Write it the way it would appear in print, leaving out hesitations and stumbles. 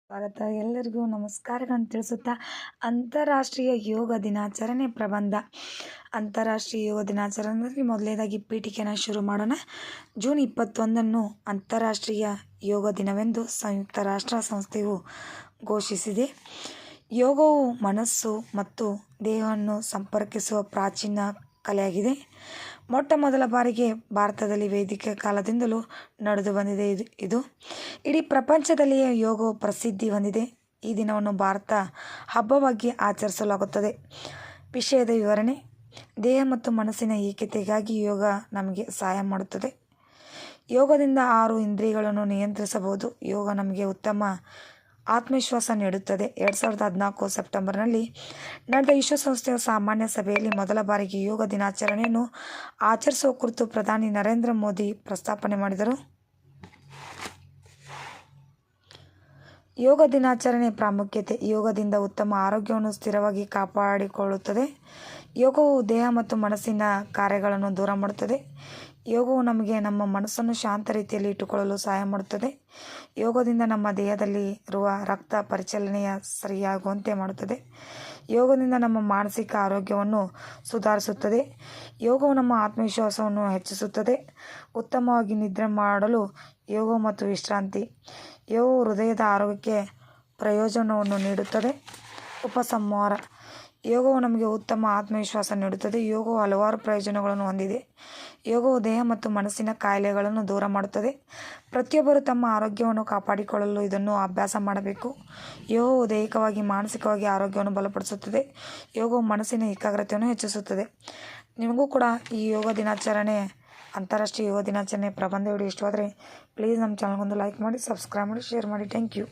ಸ್ವಾಗತ. ಎಲ್ಲರಿಗೂ ನಮಸ್ಕಾರಗಳನ್ನು ತಿಳಿಸುತ್ತಾ ಅಂತಾರಾಷ್ಟ್ರೀಯ ಯೋಗ ದಿನಾಚರಣೆ ಪ್ರಬಂಧ. ಅಂತಾರಾಷ್ಟ್ರೀಯ ಯೋಗ ದಿನಾಚರಣೆಯಲ್ಲಿ ಮೊದಲನೇದಾಗಿ ಪೀಠಿಕೆಯನ್ನು ಶುರು ಮಾಡೋಣ. ಜೂನ್ 21 ಅಂತಾರಾಷ್ಟ್ರೀಯ ಯೋಗ ದಿನವೆಂದು ಸಂಯುಕ್ತ ರಾಷ್ಟ್ರ ಸಂಸ್ಥೆಯು ಘೋಷಿಸಿದೆ. ಯೋಗವು ಮನಸ್ಸು ಮತ್ತು ದೇಹವನ್ನು ಸಂಪರ್ಕಿಸುವ ಪ್ರಾಚೀನ ಕಲೆಯಾಗಿದೆ. ಮೊಟ್ಟ ಮೊದಲ ಬಾರಿಗೆ ಭಾರತದಲ್ಲಿ ವೇದಿಕೆ ಕಾಲದಿಂದಲೂ ನಡೆದು ಬಂದಿದೆ. ಇದು ಇಡೀ ಪ್ರಪಂಚದಲ್ಲಿಯೇ ಯೋಗವು ಪ್ರಸಿದ್ಧಿ ಹೊಂದಿದೆ. ಈ ದಿನವನ್ನು ಭಾರತ ಹಬ್ಬವಾಗಿ ಆಚರಿಸಲಾಗುತ್ತದೆ. ವಿಷಯದ ವಿವರಣೆ: ದೇಹ ಮತ್ತು ಮನಸ್ಸಿನ ಏಕತೆಗಾಗಿ ಯೋಗ ನಮಗೆ ಸಹಾಯ ಮಾಡುತ್ತದೆ. ಯೋಗದಿಂದ 6 ಇಂದ್ರಿಯಗಳನ್ನು ನಿಯಂತ್ರಿಸಬಹುದು. ಯೋಗ ನಮಗೆ ಉತ್ತಮ ಆತ್ಮವಿಶ್ವಾಸ ನೀಡುತ್ತದೆ. 2014 ಸೆಪ್ಟೆಂಬರ್ನಲ್ಲಿ ನಡೆದ ವಿಶ್ವಸಂಸ್ಥೆಯ ಸಾಮಾನ್ಯ ಸಭೆಯಲ್ಲಿ ಮೊದಲ ಬಾರಿಗೆ ಯೋಗ ದಿನಾಚರಣೆಯನ್ನು ಆಚರಿಸುವ ಕುರಿತು ಪ್ರಧಾನಿ ನರೇಂದ್ರ ಮೋದಿ ಪ್ರಸ್ತಾಪನೆ ಮಾಡಿದರು. ಯೋಗ ದಿನಾಚರಣೆ ಪ್ರಾಮುಖ್ಯತೆ: ಯೋಗದಿಂದ ಉತ್ತಮ ಆರೋಗ್ಯವನ್ನು ಸ್ಥಿರವಾಗಿ ಕಾಪಾಡಿಕೊಳ್ಳುತ್ತದೆ. ಯೋಗವು ದೇಹ ಮತ್ತು ಮನಸ್ಸಿನ ಕಾರ್ಯಗಳನ್ನು ದೂರ ಮಾಡುತ್ತದೆ. ಯೋಗವು ನಮಗೆ ನಮ್ಮ ಮನಸ್ಸನ್ನು ಶಾಂತ ರೀತಿಯಲ್ಲಿ ಇಟ್ಟುಕೊಳ್ಳಲು ಸಹಾಯ ಮಾಡುತ್ತದೆ. ಯೋಗದಿಂದ ನಮ್ಮ ದೇಹದಲ್ಲಿ ಇರುವ ರಕ್ತ ಪರಿಚಲನೆಯ ಸರಿಯಾಗುವಂತೆ ಮಾಡುತ್ತದೆ. ಯೋಗದಿಂದ ನಮ್ಮ ಮಾನಸಿಕ ಆರೋಗ್ಯವನ್ನು ಸುಧಾರಿಸುತ್ತದೆ. ಯೋಗವು ನಮ್ಮ ಆತ್ಮವಿಶ್ವಾಸವನ್ನು ಹೆಚ್ಚಿಸುತ್ತದೆ. ಉತ್ತಮವಾಗಿ ನಿದ್ರೆ ಮಾಡಲು ಯೋಗ ಮತ್ತು ವಿಶ್ರಾಂತಿ: ಯೋಗವು ಹೃದಯದ ಆರೋಗ್ಯಕ್ಕೆ ಪ್ರಯೋಜನವನ್ನು ನೀಡುತ್ತದೆ. ಉಪಸಂಹಾರ: ಯೋಗವು ನಮಗೆ ಉತ್ತಮ ಆತ್ಮವಿಶ್ವಾಸ ನೀಡುತ್ತದೆ. ಯೋಗವು ಹಲವಾರು ಪ್ರಯೋಜನಗಳನ್ನು ಹೊಂದಿದೆ. ಯೋಗವು ದೇಹ ಮತ್ತು ಮನಸ್ಸಿನ ಕಾಯಿಲೆಗಳನ್ನು ದೂರ ಮಾಡುತ್ತದೆ. ಪ್ರತಿಯೊಬ್ಬರು ತಮ್ಮ ಆರೋಗ್ಯವನ್ನು ಕಾಪಾಡಿಕೊಳ್ಳಲು ಇದನ್ನು ಅಭ್ಯಾಸ ಮಾಡಬೇಕು. ಯೋಗವು ದೈಹಿಕವಾಗಿ ಮಾನಸಿಕವಾಗಿ ಆರೋಗ್ಯವನ್ನು ಬಲಪಡಿಸುತ್ತದೆ. ಯೋಗವು ಮನಸ್ಸಿನ ಏಕಾಗ್ರತೆಯನ್ನು ಹೆಚ್ಚಿಸುತ್ತದೆ. ನಿಮಗೂ ಕೂಡ ಈ ಅಂತಾರಾಷ್ಟ್ರೀಯ ಯೋಗ ದಿನಾಚರಣೆ ಪ್ರಬಂಧ ವಿಡಿಯೋ ಇಷ್ಟವಾದರೆ ಪ್ಲೀಸ್ ನಮ್ಮ ಚಾನಲ್ಗೊಂದು ಲೈಕ್ ಮಾಡಿ, ಸಬ್ಸ್ಕ್ರೈಬ್ ಮಾಡಿ, ಶೇರ್ ಮಾಡಿ. Thank you.